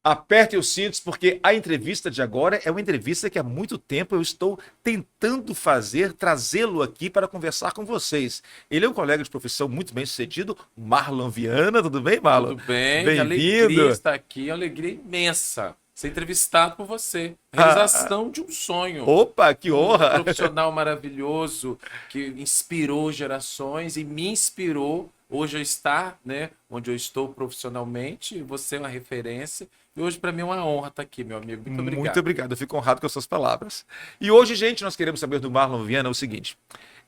Aperte os cintos, porque a entrevista de agora é uma entrevista que há muito tempo eu estou tentando fazer, trazê-lo aqui para conversar com vocês. Ele é um colega de profissão muito bem sucedido, Marlon Viana. Tudo bem, Marlon? Tudo bem? Que alegria Bem-vindo. estar aqui, uma alegria imensa ser entrevistado por você. Ah, Realização de um sonho. opa, que Um honra! profissional maravilhoso que inspirou gerações e me inspirou hoje a estar, né, onde eu estou profissionalmente. Você é uma referência e hoje para mim é uma honra estar aqui, meu amigo. Muito Muito obrigado. obrigado, eu fico honrado com as suas palavras. E hoje, gente, nós queremos saber do Marlon Viana o seguinte: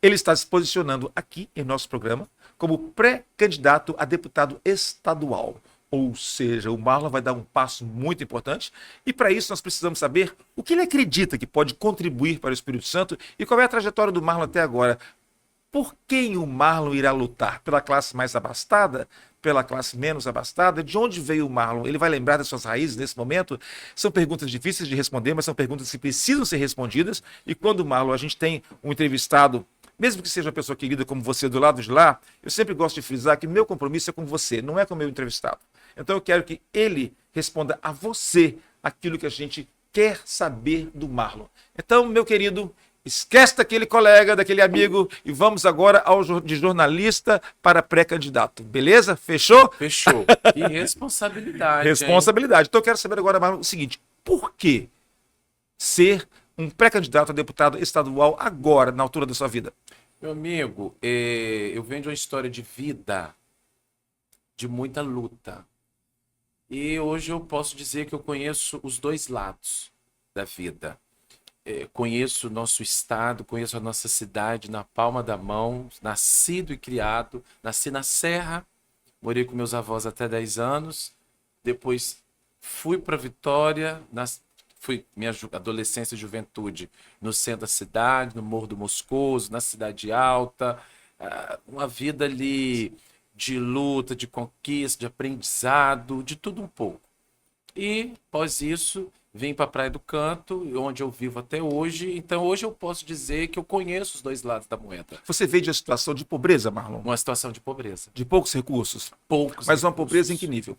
ele está se posicionando aqui em nosso programa como pré-candidato a deputado estadual. Ou seja, o Marlon vai dar um passo muito importante e para isso nós precisamos saber o que ele acredita que pode contribuir para o Espírito Santo e qual é a trajetória do Marlon até agora. Por quem o Marlon irá lutar? Pela classe mais abastada? Pela classe menos abastada? De onde veio o Marlon? Ele vai lembrar das suas raízes nesse momento? São perguntas difíceis de responder, mas são perguntas que precisam ser respondidas. E quando, Marlon, a gente tem um entrevistado, mesmo que seja uma pessoa querida como você do lado de lá, eu sempre gosto de frisar que meu compromisso é com você, não é com o meu entrevistado. Então eu quero que ele responda a você aquilo que a gente quer saber do Marlon. Então, meu querido, esquece daquele colega, daquele amigo e vamos agora de jornalista para pré-candidato. Beleza? Fechou? Fechou. E responsabilidade, hein? Responsabilidade. Então eu quero saber agora Marlon, o seguinte: por que ser um pré-candidato a deputado estadual agora, na altura da sua vida? Meu amigo, eu venho de uma história de vida, de muita luta. E hoje eu posso dizer que eu conheço os dois lados da vida. Conheço o nosso estado, conheço a nossa cidade na palma da mão, nascido e criado. Nasci na Serra, morei com meus avós até 10 anos. Depois fui para Vitória, fui minha adolescência e juventude no centro da cidade, no Morro do Moscoso, na Cidade Alta. Uma vida ali de luta, de conquista, de aprendizado, de tudo um pouco. E, após isso, vim para a Praia do Canto, onde eu vivo até hoje. Então, hoje eu posso dizer que eu conheço os dois lados da moeda. Você veio de uma situação de pobreza, Marlon? Uma situação de pobreza. De poucos recursos? Poucos Mas uma pobreza em que recursos.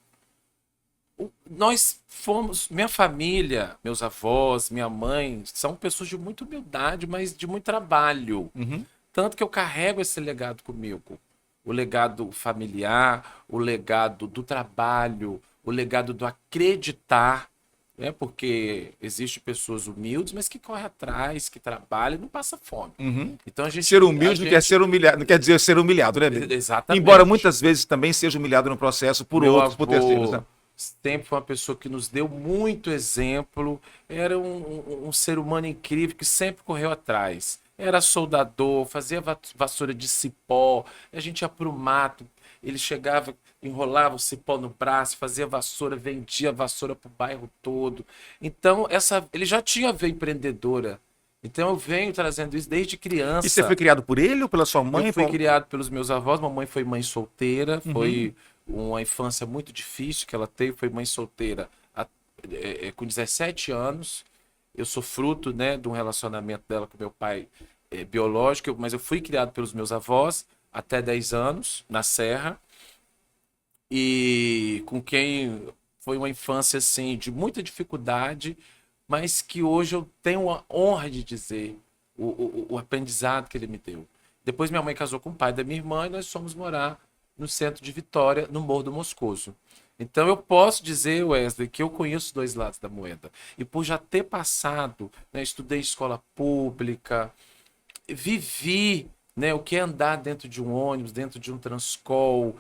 nível? Nós fomos, minha família, meus avós, minha mãe, são pessoas de muita humildade, mas de muito trabalho. Uhum. Tanto que eu carrego esse legado comigo. O legado familiar, o legado do trabalho, o legado do acreditar, né? Porque existem pessoas humildes, mas que correm atrás, que trabalham e não passa fome. Uhum. Então a gente, Ser a humilde não quer gente, ser humilhado, não quer dizer ser humilhado, né, amigo? Embora exatamente. muitas vezes também seja humilhado no processo por Meu outros, por terceiros, avô né? sempre foi uma pessoa que nos deu muito exemplo. Era um ser humano incrível que sempre correu atrás. Era soldador, fazia vassoura de cipó. A gente ia para o mato. Ele chegava, enrolava o cipó no braço, fazia vassoura, vendia vassoura para o bairro todo. Então, ele já tinha a veia empreendedora. Então, eu venho trazendo isso desde E você foi criança. criado por ele ou pela sua Eu mãe? fui criado pelos meus avós, mamãe foi mãe solteira, Uhum. foi uma infância muito difícil que ela teve, foi mãe solteira com 17 anos. Eu sou fruto, né, de um relacionamento dela com meu pai biológico, mas eu fui criado pelos meus avós até 10 anos, na Serra, e com quem foi uma infância assim, de muita dificuldade, mas que hoje eu tenho a honra de dizer o aprendizado que ele me deu. Depois minha mãe casou com o pai da minha irmã e nós fomos morar no centro de Vitória, no Morro do Moscoso. Então eu posso dizer, Wesley, que eu conheço os dois lados da moeda. E por já ter passado, né, estudei escola pública, vivi, né, o que é andar dentro de um ônibus, dentro de um Transcol,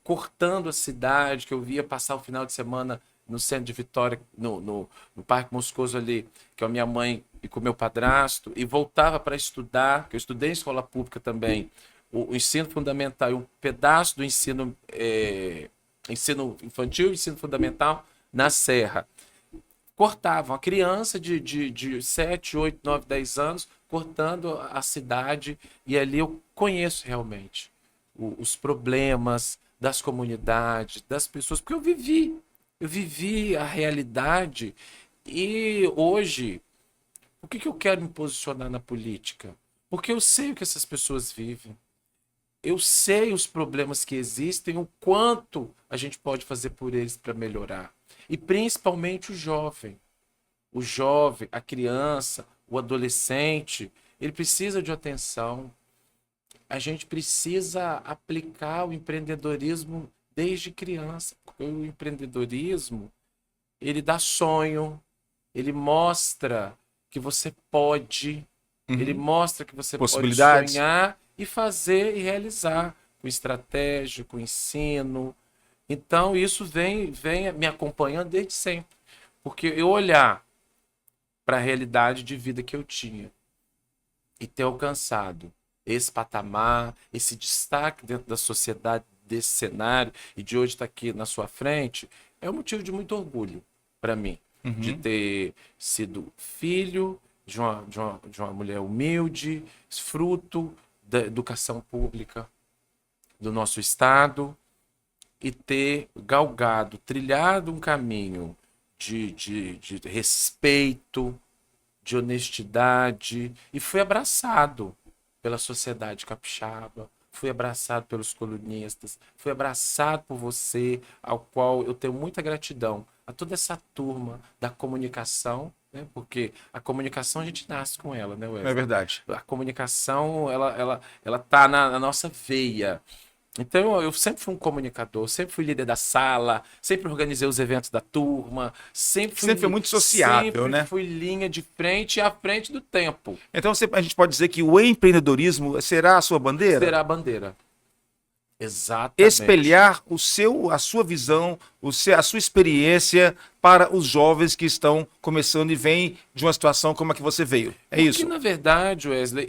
cortando a cidade, que eu via passar o final de semana no centro de Vitória, no Parque Moscoso ali, que é a minha mãe e com o meu padrasto, e voltava para estudar, que eu estudei em escola pública também, o ensino fundamental e um pedaço do ensino infantil e ensino fundamental na Serra. Cortavam a criança de 7, 8, 9, 10 anos, cortando a cidade, e ali eu conheço realmente os problemas das comunidades, das pessoas, porque eu vivi a realidade. E hoje, por que eu quero me posicionar na política? Porque eu sei o que essas pessoas vivem. eu sei os problemas que existem, o quanto a gente pode fazer por eles para melhorar. E principalmente o jovem. O jovem, a criança, o adolescente, ele precisa de atenção. A gente precisa aplicar o empreendedorismo desde criança. Porque o empreendedorismo, ele dá sonho, ele mostra que você pode, ele Uhum. mostra que você pode Possibilidades. sonhar e fazer e realizar com estratégia, com ensino. Então, isso vem me acompanhando desde sempre. Porque eu olhar para a realidade de vida que eu tinha e ter alcançado esse patamar, esse destaque dentro da sociedade, desse cenário, e de hoje estar aqui na sua frente, é um motivo de muito orgulho para mim, de Uhum. ter sido filho de uma mulher humilde, fruto da educação pública do nosso estado, e ter galgado, trilhado um caminho de respeito, de honestidade, e fui abraçado pela sociedade capixaba, fui abraçado pelos colunistas, fui abraçado por você, ao qual eu tenho muita gratidão, a toda essa turma da comunicação, né? Porque a comunicação a gente nasce com ela, né, É Wesley? verdade. A comunicação, ela tá na nossa veia. Então, eu sempre fui um comunicador, sempre fui líder da sala, sempre organizei os eventos da turma, Sempre foi muito sociável, sempre né? fui linha de frente e à frente do tempo. Então a gente pode dizer que o empreendedorismo será a sua bandeira? Será a bandeira. Exatamente. Espelhar a sua visão, a sua experiência para os jovens que estão começando e vêm de uma situação como a que você veio. É Porque, isso. na verdade, Wesley,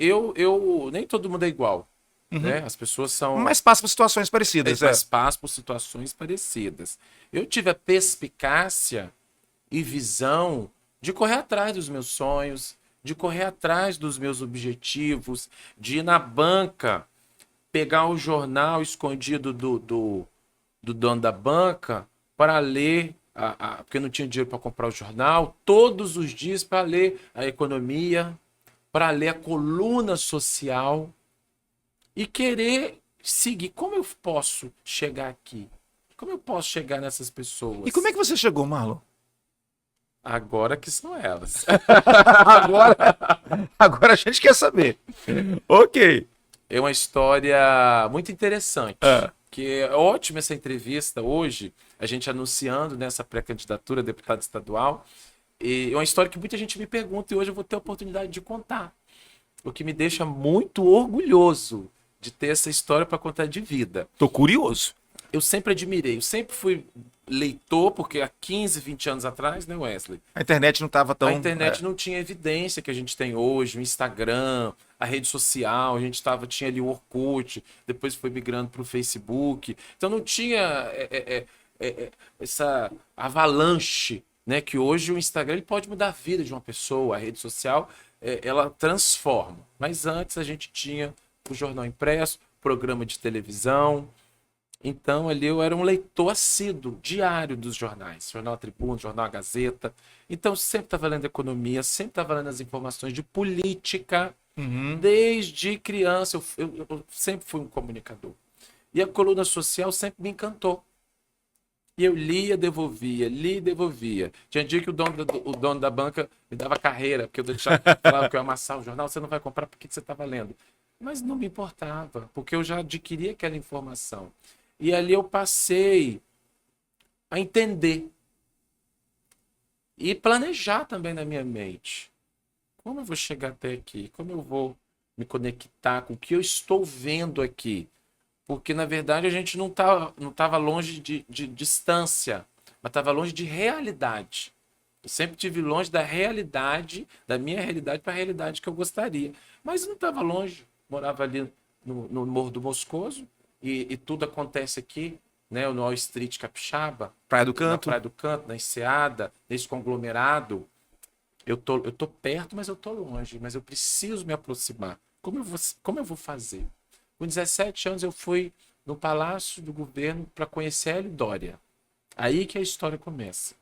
nem todo mundo é igual, Uhum. né? As pessoas são, Mas passa por situações parecidas, é. mas passam por situações parecidas. Eu tive a perspicácia e visão de correr atrás dos meus sonhos, de correr atrás dos meus objetivos, de ir na banca, pegar o jornal escondido do dono da banca para ler, porque não tinha dinheiro para comprar o jornal, todos os dias para ler a economia, para ler a coluna social e querer seguir. Como eu posso chegar aqui? Como eu posso chegar nessas E como é pessoas? que você chegou, Marlon? Agora que são elas. agora, agora a gente quer saber. Ok. É uma história muito interessante. Ah, Que é ótima essa entrevista hoje, a gente anunciando nessa pré-candidatura a deputado estadual. E é uma história que muita gente me pergunta e hoje eu vou ter a oportunidade de contar. O que me deixa muito orgulhoso de ter essa história para contar de vida. tô curioso. Eu sempre admirei, eu sempre fui leitor, porque há 15, 20 anos atrás, né, Wesley? A internet não estava A tão. internet não tinha evidência que a gente tem hoje, o Instagram, a rede social, tinha ali o Orkut, depois foi migrando para o Facebook. Então não tinha essa avalanche, né? Que hoje o Instagram ele pode mudar a vida de uma pessoa, a rede social ela transforma. Mas antes a gente tinha o jornal impresso, programa de televisão, então ali eu era um leitor assíduo, diário dos jornais, Jornal Tribuno, Jornal Gazeta. Então sempre estava lendo economia, sempre estava lendo as informações de política. Uhum. Desde criança eu sempre fui um comunicador. E a coluna social sempre me encantou. E eu lia, devolvia, lia e devolvia. Tinha dia que o dono da banca me dava carreira, porque falava que eu ia amassar o jornal, você não vai comprar porque você estava lendo. Mas não me importava, porque eu já adquiri aquela informação. E ali eu passei a entender e planejar também na minha mente. Como eu vou chegar até aqui? Como eu vou me conectar com o que eu estou vendo aqui? Porque, na verdade, a gente não tava longe de distância, mas estava longe de realidade. Eu sempre tive longe da realidade, da minha realidade para a realidade que eu gostaria. Mas não estava longe. Morava ali no Morro do Moscoso e tudo acontece aqui, né? No Wall Street Capixaba, Praia do na Canto. Praia do Canto, na Enseada, nesse conglomerado. Eu tô perto, mas eu tô longe. Mas eu preciso me aproximar. Como eu vou fazer? Com 17 anos eu fui no Palácio do Governo para conhecer a Hélio Dória. Aí que a história começa.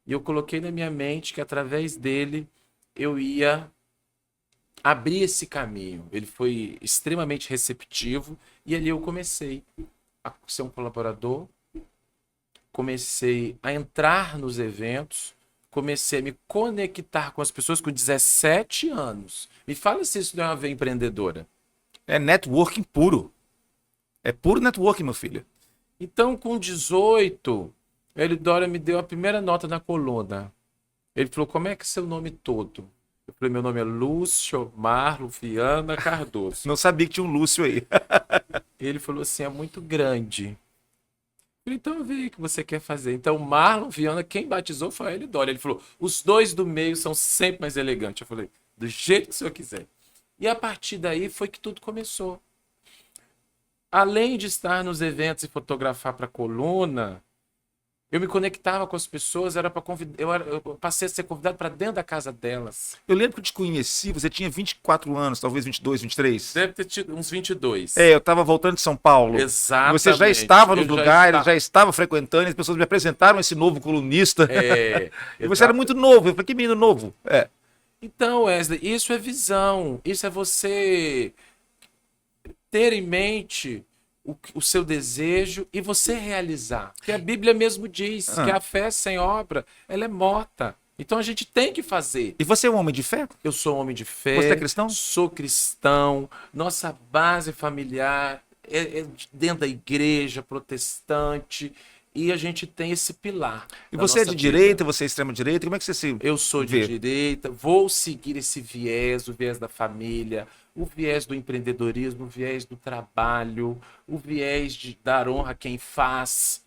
E eu coloquei na minha mente que através dele eu ia abrir esse caminho. Ele foi extremamente receptivo e ali eu comecei a ser um colaborador, comecei a entrar nos eventos, comecei a me conectar com as pessoas com 17 anos. Me fala se isso não é uma veia empreendedora. É networking puro. É puro networking, meu filho. Então, com 18, Dória me deu a primeira nota na coluna. Ele falou, como é que é seu nome todo? Eu falei, meu nome é Lúcio Marlo Viana Cardoso. Não sabia que tinha um Lúcio aí. Ele falou assim, é muito grande. Eu falei, então vê o que você quer fazer. Então, Marlon Viana, quem batizou foi a Dória. Ele falou, os dois do meio são sempre mais elegantes. Eu falei, do jeito que o senhor quiser. E a partir daí foi que tudo começou. Além de estar nos eventos e fotografar para a coluna, eu me conectava com as pessoas, era para convidar, eu passei a ser convidado para dentro da casa delas. Eu lembro que eu te conheci, você tinha 24 anos, talvez 22, 23. Deve ter tido uns 22. É, eu estava voltando de São Paulo. Exatamente. Você já estava nos Eu já lugares, estava. já estava frequentando, e as pessoas me apresentaram esse novo colunista. É, E você era muito novo. Eu falei, que menino novo. É. Então, Wesley, isso é visão. Isso é você ter em mente o seu desejo e você realizar. Porque a Bíblia mesmo diz que a fé sem obra, ela é morta. Então a gente tem que fazer. E você é um homem de fé? Eu sou um homem de fé. Você é cristão? Sou cristão. Nossa base familiar é dentro da igreja protestante. E a gente tem esse pilar. E da você é nossa de vida. direita, você é extrema-direita? Como é que você se Eu sou de vê? direita, vou seguir esse viés, o viés da família, o viés do empreendedorismo, o viés do trabalho, o viés de dar honra a quem faz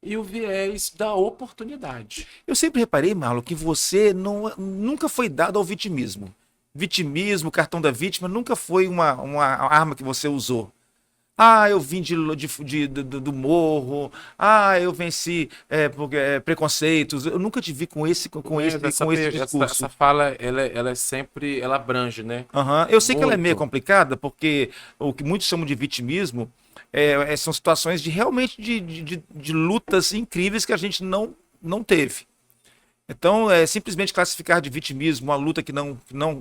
e o viés da oportunidade. Eu sempre reparei, Marlon, que você nunca foi dado ao vitimismo. Vitimismo, cartão da vítima, nunca foi uma arma que você usou. Ah, eu vim do morro. Ah, eu venci preconceitos. Eu nunca te vi com esse discurso. Essa fala, ela é sempre, ela abrange, né? Aham. Eu sei que ela é meio Muito. complicada, porque o que muitos chamam de vitimismo são situações de realmente de lutas incríveis que a gente não teve. Então, simplesmente classificar de vitimismo uma luta que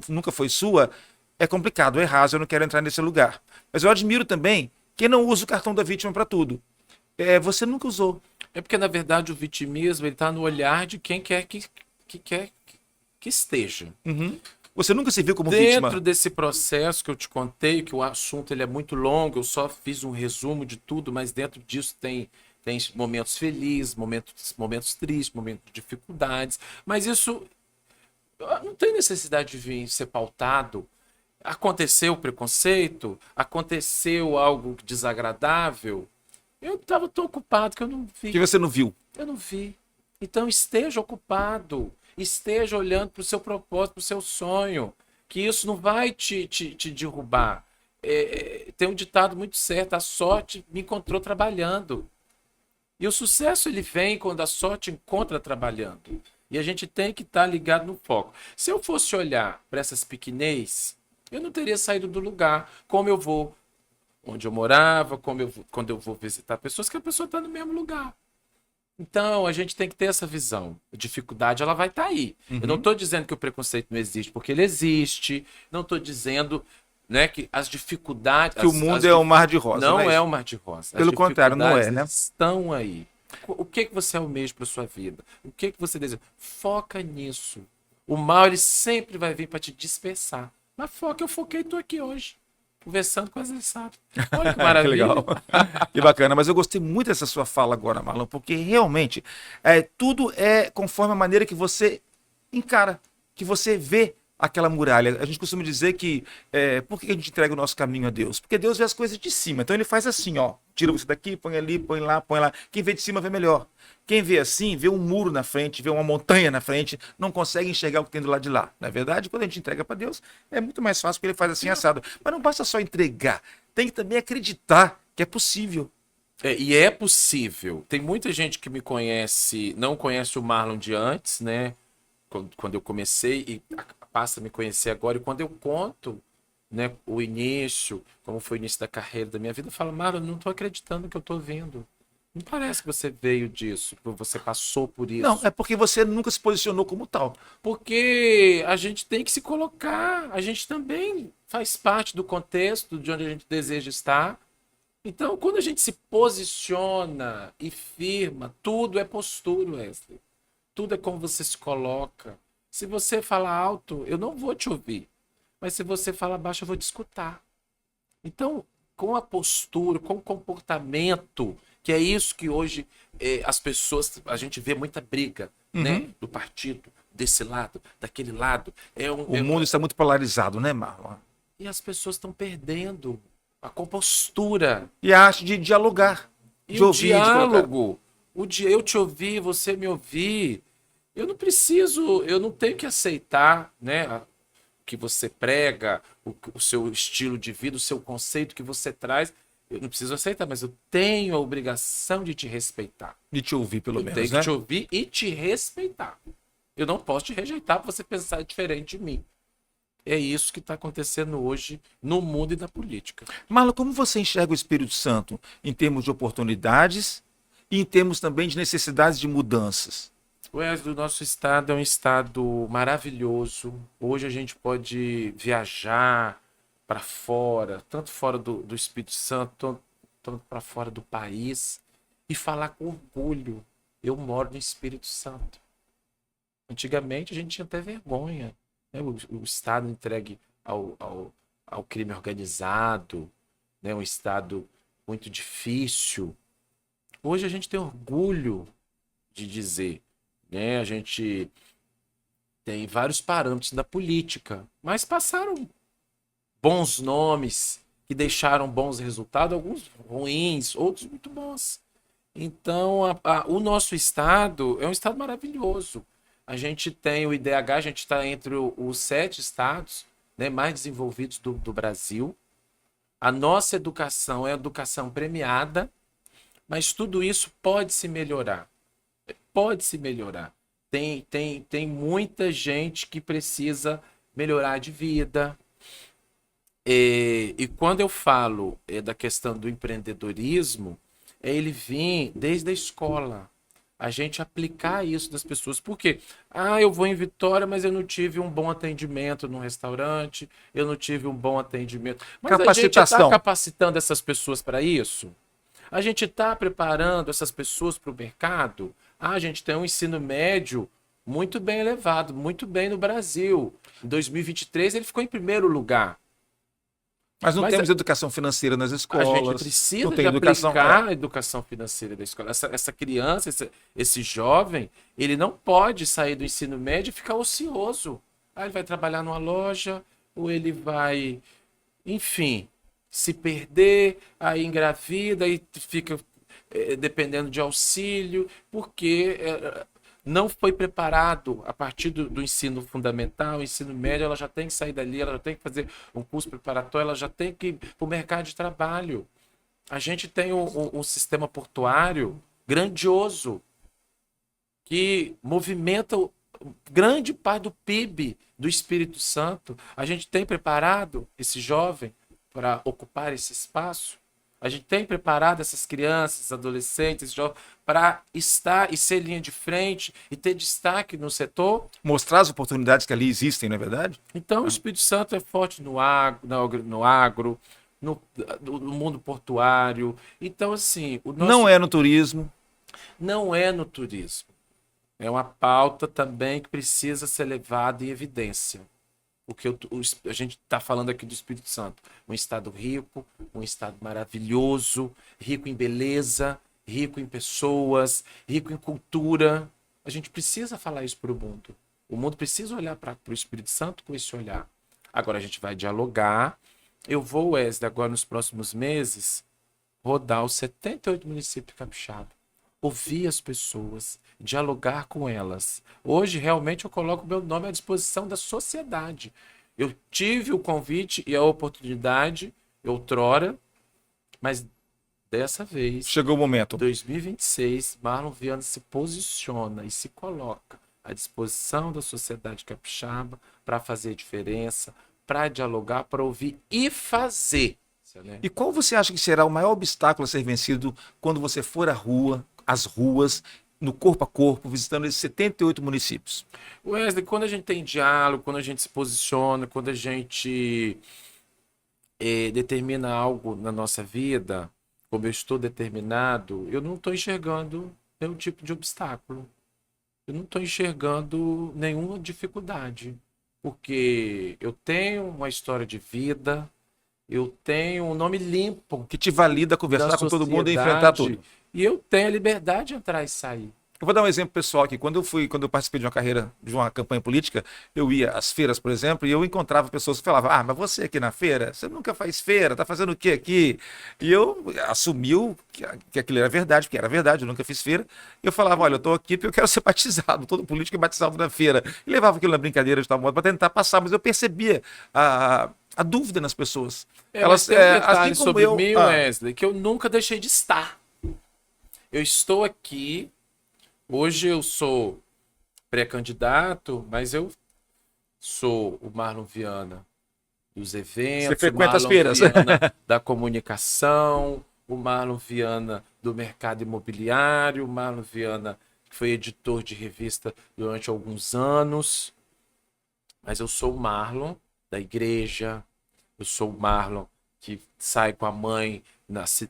nunca foi sua é complicado, é raso, eu não quero entrar nesse lugar. Mas eu admiro também quem não usa o cartão da vítima para tudo. Você nunca usou. É porque, na verdade, o vitimismo ele está no olhar de quem quer que esteja. Uhum. Você nunca se viu como Dentro vítima? desse processo que eu te contei, que o assunto ele é muito longo, eu só fiz um resumo de tudo, mas dentro disso tem momentos felizes, momentos tristes, momentos de dificuldades. Mas isso não tem necessidade de vir ser pautado. Aconteceu o preconceito, aconteceu algo desagradável. Eu estava tão ocupado que eu não vi. Que você não viu. Eu não vi. Então esteja ocupado, esteja olhando para o seu propósito, para o seu sonho, que isso não vai te derrubar. Tem um ditado muito certo: a sorte me encontrou trabalhando. E o sucesso ele vem quando a sorte encontra trabalhando. E a gente tem que estar ligado no foco. Se eu fosse olhar para essas pequenez, eu não teria saído do lugar. Como eu vou onde eu morava, quando eu vou visitar pessoas, que a pessoa está no mesmo lugar. Então, a gente tem que ter essa visão. A dificuldade, ela vai estar aí. Eu não estou dizendo que o preconceito não existe, porque ele existe. Não estou dizendo, né, que as dificuldades... Que o mundo é um mar de rosas. Não né? é um mar de rosas. Pelo contrário, não é, né? Estão aí. O que você almeja para sua vida? O que você deseja? Foca nisso. O mal, ele sempre vai vir para te dispersar. Mas foca, eu foquei e estou aqui hoje, conversando com as sábias. Olha que Que maravilha. legal. Que bacana. Mas eu gostei muito dessa sua fala agora, Marlon, porque realmente tudo é conforme a maneira que você encara, que você vê aquela muralha. A gente costuma dizer que por que a gente entrega o nosso caminho a Deus? Porque Deus vê as coisas de cima. Então ele faz assim, ó. Tira você daqui, põe ali, põe lá, põe lá. Quem vê de cima vê melhor. Quem vê assim, vê um muro na frente, vê uma montanha na frente, não consegue enxergar o que tem do lado de lá. Na verdade, quando a gente entrega para Deus, é muito mais fácil porque ele faz assim assado. Mas não basta só entregar, tem que também acreditar que é possível. E é possível. Tem muita gente que me conhece, não conhece o Marlon de antes, né? Quando eu comecei, e passa a me conhecer agora. E quando eu conto, né, o início, como foi o início da carreira da minha vida, eu falo, Marlon, eu não estou acreditando no que eu estou vendo. Não parece que você veio disso, que você passou por Não, isso. é porque você nunca se posicionou como tal. Porque a gente tem que se colocar, a gente também faz parte do contexto de onde a gente deseja estar. Então, quando a gente se posiciona e firma, tudo é postura, Wesley. Tudo é como você se coloca. Se você fala alto, eu não vou te ouvir. Mas se você fala baixo, eu vou te escutar. Então, com a postura, com o comportamento, que é isso que hoje as pessoas, a gente vê muita briga, né? Uhum. Do partido, desse lado, daquele lado. O mundo está muito polarizado, né, Marlon? E as pessoas estão perdendo a compostura E a arte de dialogar, e de o ouvir, de colocar. diálogo. O dia eu te ouvir, você me ouvir. Eu não preciso, eu não tenho que aceitar, né? Que você prega, o seu estilo de vida, o seu conceito que você traz. Eu não preciso aceitar, mas eu tenho a obrigação de te respeitar. De te ouvir, pelo Eu tenho menos, que né? te ouvir e te respeitar. Eu não posso te rejeitar por você pensar diferente de mim. É isso que está acontecendo hoje no mundo e na política. Marlon, como você enxerga o Espírito Santo em termos de oportunidades e em termos também de necessidades de mudanças? O nosso estado é um estado maravilhoso. Hoje a gente pode viajar para fora, tanto fora do Espírito Santo, tanto para fora do país, e falar com orgulho. Eu moro no Espírito Santo. Antigamente a gente tinha até vergonha, né? O estado entregue ao crime organizado, né? Um estado muito difícil. Hoje a gente tem orgulho de dizer, né? A gente tem vários parâmetros da política, mas passaram bons nomes que deixaram bons resultados, alguns ruins, outros muito bons. Então, o nosso estado é um estado maravilhoso. A gente tem o IDH, a gente está entre os 7 estados, né, mais desenvolvidos do Brasil. A nossa educação é educação premiada, mas tudo isso pode se melhorar. Pode se melhorar. Tem muita gente que precisa melhorar de vida. E quando eu falo da questão do empreendedorismo, é ele vir desde a escola. A gente aplicar isso das pessoas. Por quê? Ah, eu vou em Vitória, mas eu não tive um bom atendimento no restaurante, eu não tive um bom atendimento. Mas a gente está Capacitação. capacitando essas pessoas para isso? A gente está preparando essas pessoas para o mercado? Ah, a gente tem um ensino médio muito bem elevado, muito bem no Brasil. Em 2023 ele ficou em primeiro lugar. Mas não Mas temos educação financeira nas a gente escolas, não precisa tem de educação. aplicar a educação financeira da escola. Essa criança, esse jovem, ele não pode sair do ensino médio e ficar ocioso. Ah, ele vai trabalhar numa loja, ou ele vai, enfim, se perder, aí engravida e fica dependendo de auxílio, porque não foi preparado a partir do ensino fundamental, ensino médio, ela já tem que sair dali, ela já tem que fazer um curso preparatório, ela já tem que ir para o mercado de trabalho. A gente tem um sistema portuário grandioso que movimenta grande parte do PIB do Espírito Santo. A gente tem preparado esse jovem para ocupar esse espaço? A gente tem preparado essas crianças, adolescentes, jovens, para estar e ser linha de frente e ter destaque no setor? Mostrar as oportunidades que ali existem, não é verdade? Então, o Espírito Santo é forte no agro, no mundo portuário. Então, assim, o Não nosso é no turismo. não é no turismo. É uma pauta também que precisa ser levada em evidência. A gente está falando aqui do Espírito Santo. Um estado rico, um estado maravilhoso, rico em beleza, rico em pessoas, rico em cultura. A gente precisa falar isso para o mundo. O mundo precisa olhar para o Espírito Santo com esse olhar. Agora a gente vai dialogar. Eu vou, Wesley, agora nos próximos meses, rodar os 78 municípios capixaba, ouvir as pessoas, dialogar com elas. Hoje, realmente, eu coloco meu nome à disposição da sociedade. Eu tive o convite e a oportunidade, outrora, mas dessa vez, Chegou o momento. 2026, Marlon Viana se posiciona e se coloca à disposição da sociedade capixaba para fazer diferença, para dialogar, para ouvir e fazer. né? E qual você acha que será o maior obstáculo a ser vencido quando você for à rua, às ruas, no corpo a corpo, visitando esses 78 municípios? Wesley, quando a gente tem diálogo, quando a gente se posiciona, quando a gente determina algo na nossa vida, como eu estou determinado, eu não estou enxergando nenhum tipo de obstáculo. Eu não estou enxergando nenhuma dificuldade. Porque eu tenho uma história de vida, eu tenho um nome limpo Que te valida da conversar com todo mundo e enfrentar sociedade tudo. e eu tenho a liberdade de entrar e sair. Eu vou dar um exemplo pessoal aqui. Quando eu participei de uma carreira, de uma campanha política, eu ia às feiras, por exemplo, e eu encontrava pessoas que falavam: Ah, mas você aqui na feira, você nunca faz feira, tá fazendo o quê aqui? E eu assumiu que aquilo era verdade, porque era verdade, eu nunca fiz feira. E eu falava: Olha, eu tô aqui porque eu quero ser batizado. Todo político é batizado na feira. E levava aquilo na brincadeira de tal modo para tentar passar, mas eu percebia a dúvida nas pessoas. Mas tem um detalhe Assim como sobre eu. mim, Wesley, que eu nunca deixei de estar. Eu estou aqui, hoje eu sou pré-candidato, mas eu sou o Marlon Viana dos Você eventos, o frequenta as Marlon feiras. Viana da comunicação, o Marlon Viana do mercado imobiliário, o Marlon Viana que foi editor de revista durante alguns anos, mas eu sou o Marlon da igreja, eu sou o Marlon que sai com a mãe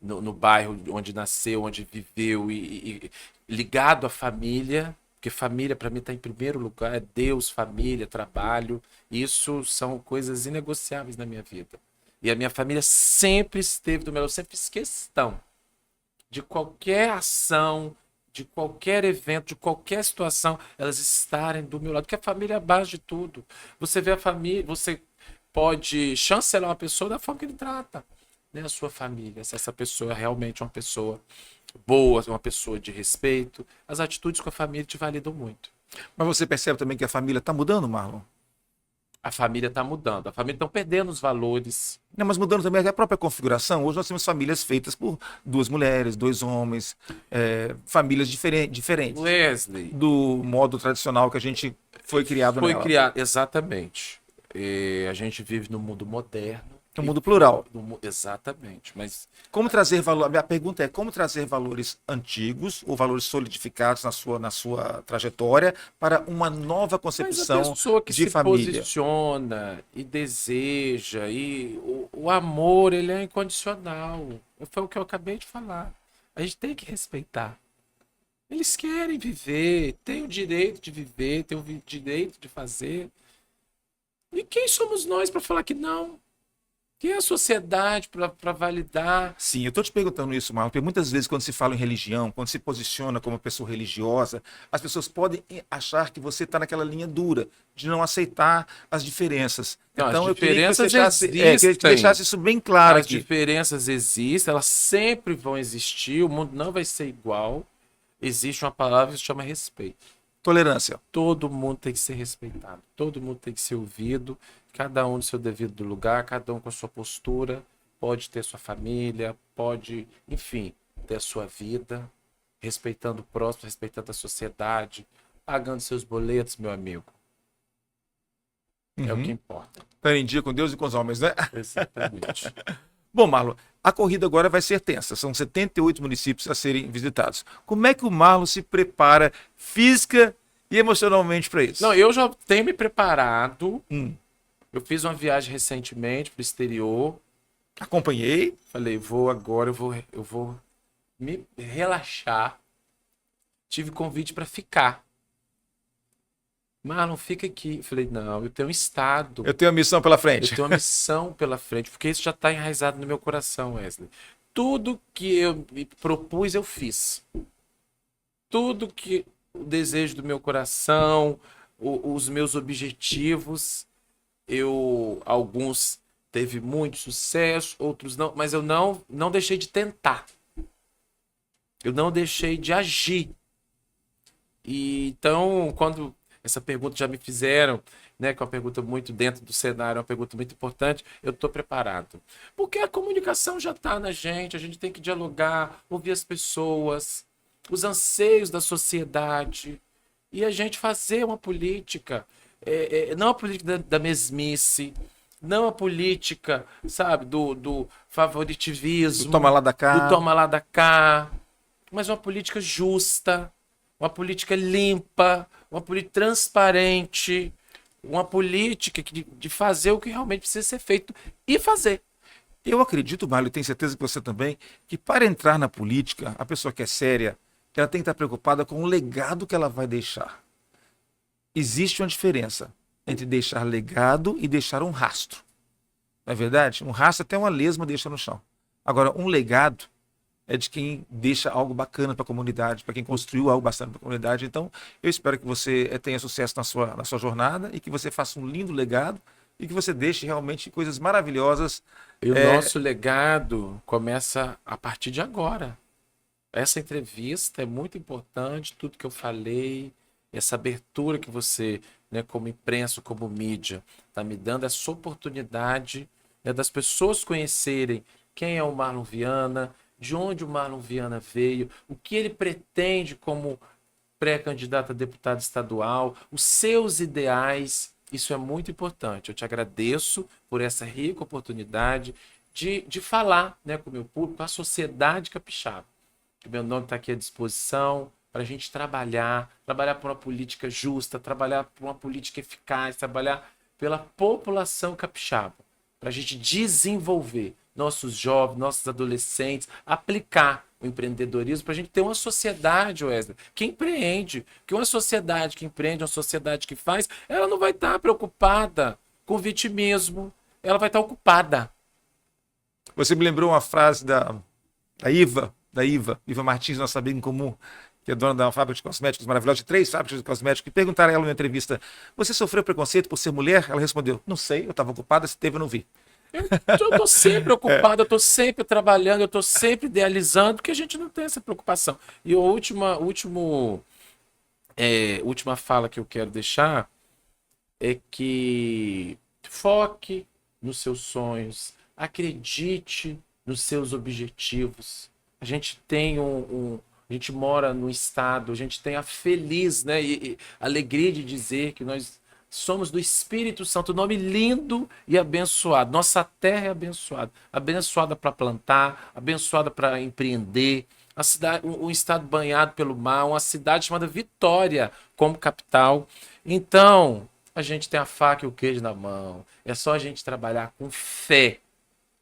no bairro onde nasceu, onde viveu e ligado à família, porque família para mim está em primeiro lugar, é Deus, família, trabalho. Isso são coisas inegociáveis na minha vida. E a minha família sempre esteve do meu lado, eu sempre fiz questão de qualquer ação, de qualquer evento, de qualquer situação, elas estarem do meu lado, porque a família é a base de tudo. Você vê a família, você pode chancelar uma pessoa da forma que ele trata, né, a sua família. Se essa pessoa é realmente uma pessoa boa, uma pessoa de respeito, as atitudes com a família te validam muito. Mas você percebe também que a família está mudando, Marlon? A família está mudando, a família está perdendo os valores. Não, mas mudando também até a própria configuração. Hoje nós temos famílias feitas por duas mulheres, dois homens, famílias diferentes Wesley, do modo tradicional que a gente foi criado foi nela. criado, exatamente. A gente vive no mundo moderno. É um mundo plural. Exatamente, mas Como trazer valor? A minha pergunta é como trazer valores antigos ou valores solidificados na sua trajetória para uma nova a concepção pessoa que de se família? posiciona e deseja, e o amor, ele é incondicional. Foi o que eu acabei de falar. A gente tem que respeitar. Eles querem viver, têm o direito de viver, têm o direito de fazer. E quem somos nós para falar que não? Quem é a sociedade para validar? Sim, eu estou te perguntando isso, Marlon, porque muitas vezes quando se fala em religião, quando se posiciona como uma pessoa religiosa, as pessoas podem achar que você está naquela linha dura, de não aceitar as diferenças. Não, Então as eu queria que você diferenças queria que deixasse isso bem claro As aqui. diferenças existem, elas sempre vão existir, o mundo não vai ser igual. Existe uma palavra que se chama respeito. Tolerância. Todo mundo tem que ser respeitado, todo mundo tem que ser ouvido, cada um no seu devido lugar, cada um com a sua postura, pode ter sua família, pode, enfim, ter a sua vida, respeitando o próximo, respeitando a sociedade, pagando seus boletos, meu amigo. É o que importa. Estar em dia com Deus e com os homens, né? Exatamente. Bom, Marlon, a corrida agora vai ser tensa. São 78 municípios a serem visitados. Como é que o Marlon se prepara física e emocionalmente para isso? Não, eu já tenho me preparado. Hum. Eu fiz uma viagem recentemente para o exterior. Acompanhei. Falei, vou agora, eu vou me relaxar. Tive convite para ficar. Marlon, fica aqui. Falei, não, eu tenho um estado. Eu tenho a missão pela Eu frente. tenho uma missão pela frente, porque isso já está enraizado no meu coração, Wesley. Tudo que eu me propus, eu fiz. Tudo que o desejo do meu coração, os meus objetivos, alguns teve muito sucesso, outros não, mas eu não deixei de tentar. Eu não deixei de agir. E então, quando essa pergunta já me fizeram, né, que é uma pergunta muito dentro do cenário, é uma pergunta muito importante, eu estou preparado. Porque a comunicação já está na gente, a gente tem que dialogar, ouvir as pessoas, os anseios da sociedade, e a gente fazer uma política, não a política da mesmice, Não a política, sabe, do favoritivismo, Toma lá da cá. do toma lá da cá, mas uma política justa, uma política limpa, uma política transparente, uma política de fazer o que realmente precisa ser feito e fazer. Eu acredito, Marlon, e tenho certeza que você também, que para entrar na política, a pessoa que é séria, ela tem que estar preocupada com o legado que ela vai deixar. Existe uma diferença entre deixar legado e deixar um rastro. Não é verdade? Um rastro até uma lesma deixa no chão. Agora, um legado é de quem deixa algo bacana para a comunidade, para quem construiu algo bastante para a comunidade. Então, eu espero que você tenha sucesso na sua jornada e que você faça um lindo legado e que você deixe realmente coisas maravilhosas. E o nosso legado começa a partir de agora. Essa entrevista é muito importante, tudo que eu falei, essa abertura que você, né, como imprensa, como mídia, está me dando, essa oportunidade, né, das pessoas conhecerem quem é o Marlon Viana, de onde o Marlon Viana veio, o que ele pretende como pré-candidato a deputado estadual, os seus ideais. Isso é muito importante. Eu te agradeço por essa rica oportunidade de falar, né, com o meu público, com a sociedade capixaba. O meu nome está aqui à disposição para a gente trabalhar por uma política justa, trabalhar por uma política eficaz, trabalhar pela população capixaba, para a gente desenvolver nossos jovens, nossos adolescentes, aplicar o empreendedorismo para a gente ter uma sociedade, Wesley, que empreende. Porque uma sociedade que empreende, uma sociedade que faz, ela não vai estar preocupada com vitimismo, ela vai estar ocupada. Você me lembrou uma frase da Iva Martins, nossa amiga em comum, que é dona da fábrica de cosméticos maravilhosa, de 3 fábricas de cosméticos, que perguntaram a ela numa entrevista: você sofreu preconceito por ser mulher? Ela respondeu: não sei, eu estava ocupada, se teve eu não vi. Eu estou sempre ocupado, eu estou sempre trabalhando, eu estou sempre idealizando, porque a gente não tem essa preocupação. E a última fala que eu quero deixar é que foque nos seus sonhos, acredite nos seus objetivos. A gente tem a gente mora no estado, a gente tem a feliz, né, e alegria de dizer que nós somos do Espírito Santo, nome lindo e abençoado. Nossa terra é abençoada. Abençoada para plantar, abençoada para empreender. A cidade, um estado banhado pelo mar, uma cidade chamada Vitória como capital. Então, a gente tem a faca e o queijo na mão. É só a gente trabalhar com fé.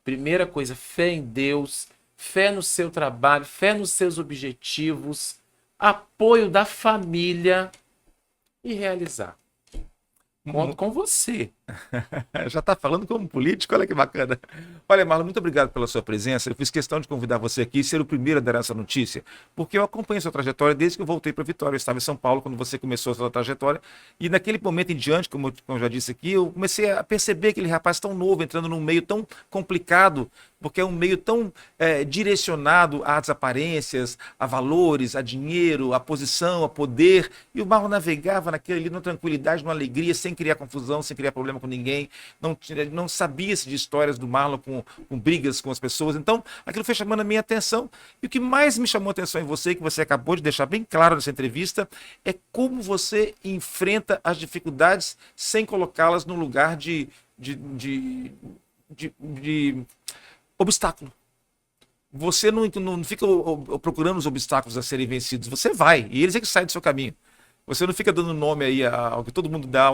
Primeira coisa, fé em Deus, fé no seu trabalho, fé nos seus objetivos, apoio da família e realizar. Conto com você. Já está falando como político, olha que bacana. Olha, Marlon, muito obrigado pela sua presença. Eu fiz questão de convidar você aqui e ser o primeiro a dar essa notícia, porque eu acompanho a sua trajetória desde que eu voltei para Vitória. Eu estava em São Paulo quando você começou a sua trajetória, e naquele momento em diante, como eu já disse aqui, eu comecei a perceber aquele rapaz tão novo, entrando num meio tão complicado, porque é um meio tão direcionado às aparências, a valores, a dinheiro, a posição, a poder, e o Marlon navegava naquele ali, numa tranquilidade, numa alegria, sem criar confusão, sem criar problema com ninguém, não sabia-se de histórias do Marlon com brigas com as pessoas. Então aquilo foi chamando a minha atenção, e o que mais me chamou a atenção em você, que você acabou de deixar bem claro nessa entrevista, é como você enfrenta as dificuldades sem colocá-las num lugar de obstáculo. Você não fica procurando os obstáculos a serem vencidos, você vai, e eles é que saem do seu caminho. Você não fica dando nome aí ao que todo mundo dá,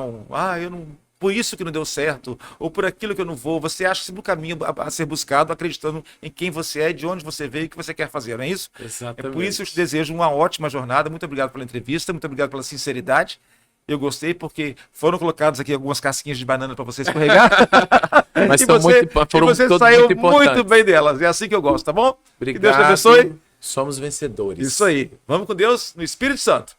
eu não, por isso que não deu certo, ou por aquilo que eu não vou. Você acha sempre o caminho a ser buscado, acreditando em quem você é, de onde você veio e o que você quer fazer, não é isso? Exatamente. É por isso que eu te desejo uma ótima jornada. Muito obrigado pela entrevista, muito obrigado pela sinceridade. Eu gostei porque foram colocadas aqui algumas casquinhas de banana para você escorregar. Mas e você saiu muito bem delas. É assim que eu gosto, tá bom? Obrigado. Que Deus te abençoe. Somos vencedores. Isso aí. Vamos com Deus no Espírito Santo.